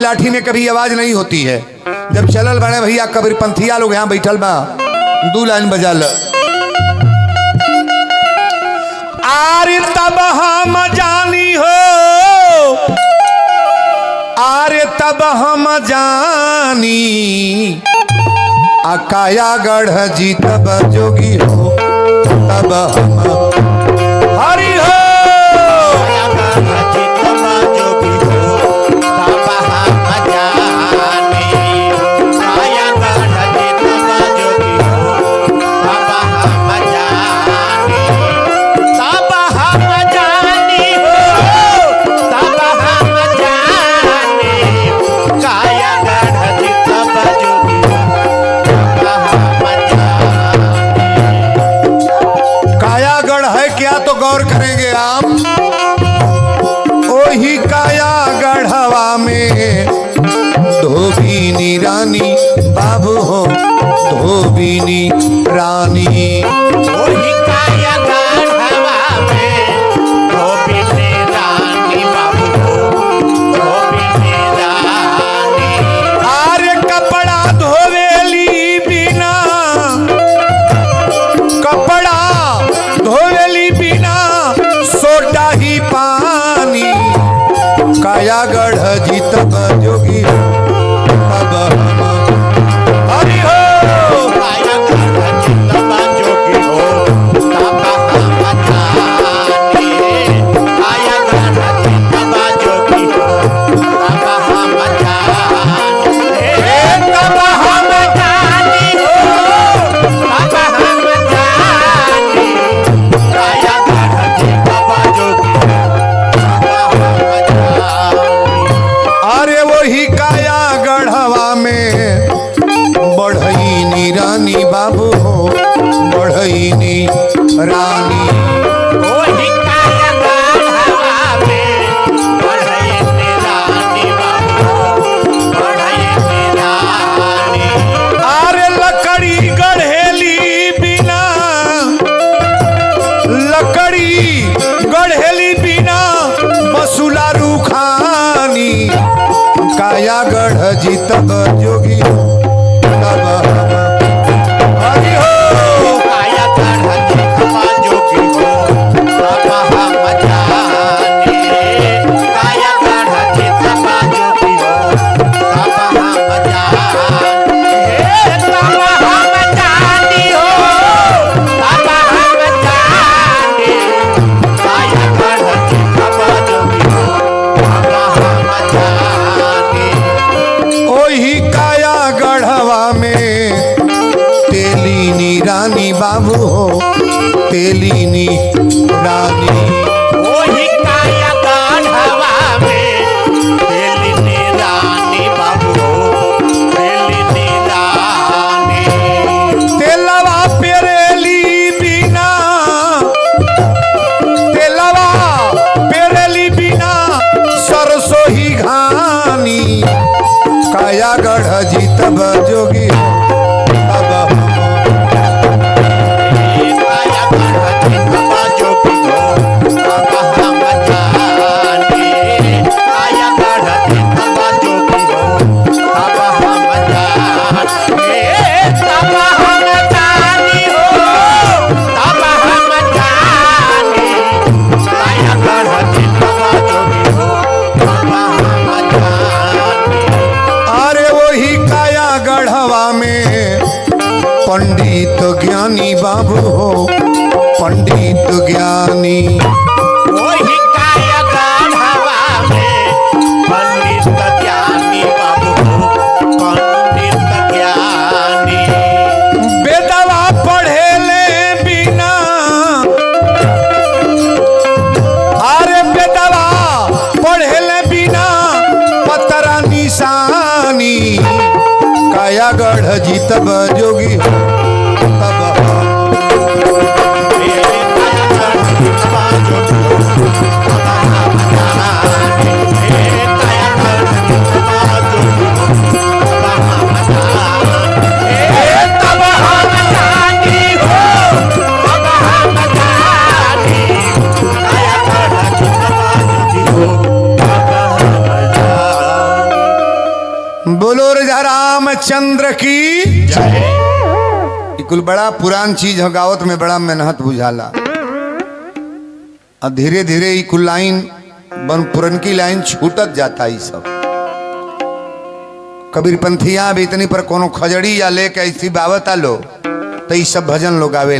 लाठी में कभी आवाज नहीं होती है। जब चलल बने भैया कबीर पंथिया लोग यहाँ बैठल बा, दू लाइन बजा ल। आरे तब हम जानी हो, आरे तब हम जानी, अकाया गढ़ जी तब जोगी हो, तब हम हरि हो। गौर करेंगे आप, ओही काया गढ़वा में धोबीनी रानी बाबू हो, धोबीनी रानी। ओही काया गढ़वा में धोबीनी रानी बाबू हो, धोबीनी रानी। आरे कपड़ा धोवेली बिना, कपड़ा धोवेली बिना सोडा ही पानी, काया गढ़ जी तब जोगी हो, तब हम हरि हो। काया गढ़ जी तब जोगी हो, तब हम जानी। काया गढ़ जी तब जोगी हो, तब हम जानी। तब हम जानी हो, तब हम जानी। काया गढ़ जी तब जोगी हो, तब हम जानी। अरे वही काया गढ़वा में बढ़ईनी रानी बाबू हो, बढ़ईनी रानी। ओही काया गढ़वा में बढ़ईनी रानी बाबू हो, बढ़ईनी रानी। अरे लकड़ी गढ़ेली बिना, लकड़ी गढ़ेली बिना मसूला रूखानी, काया गढ़ जी तब जोगी हो, तब हम हरि हो। काया गढ़ जी तब जोगी हो, तब हम जानी। काया गढ़ जी तब जोगी हो, तब हम जानी। तब हम जानी हो, तब हम जानी। काया गढ़ जी तब जोगी हो, तब हम जानी। ओही काया गढ़वा में तेलीनी रानी बाबू हो, तेलीनी रानी। ओही काया गढ़वा में तेलीनी रानी बाबू हो, तेलीनी रानी। तेलवा पेरेली बिना, तेलवा पेरेली बिना सरसों ही घानी, काया गढ़ जी तब जोगी हो, तब हम काया गढ़ जी तब जोगी हो, तब हम जानी। काया गढ़ जी तब जोगी हो, तब हम जानी। तब हम जानी हो, तब हम जानी। काया गढ़ जी तब जोगी हो, तब हम जानी। अरे वही काया गढ़वा में पंडित ज्ञानी बाबू हो, पंडित ज्ञानी। ओही काया गढ़वा में पंडित ज्ञानी बाबू हो, पंडित ज्ञानी। बेदवा पढ़ेले बिना, अरे बेदवा पढ़ेले बिना पतरा निशानी, काया गढ़ जी तब जोगी हो, तब हम बोलो राजा रामचंद्र की जय। ई कुल बड़ा पुरान चीज है, गावत में बड़ा मेहनत बुझाला। और धीरे धीरे ई कुल लाइन बन पुरनकी लाइन छूटत जाता ई सब। कबीर पंथिया भी इतनी पर कोनो खजड़ी या लेके ऐसी बावत आलो तो ई सब भजन लोग आवे।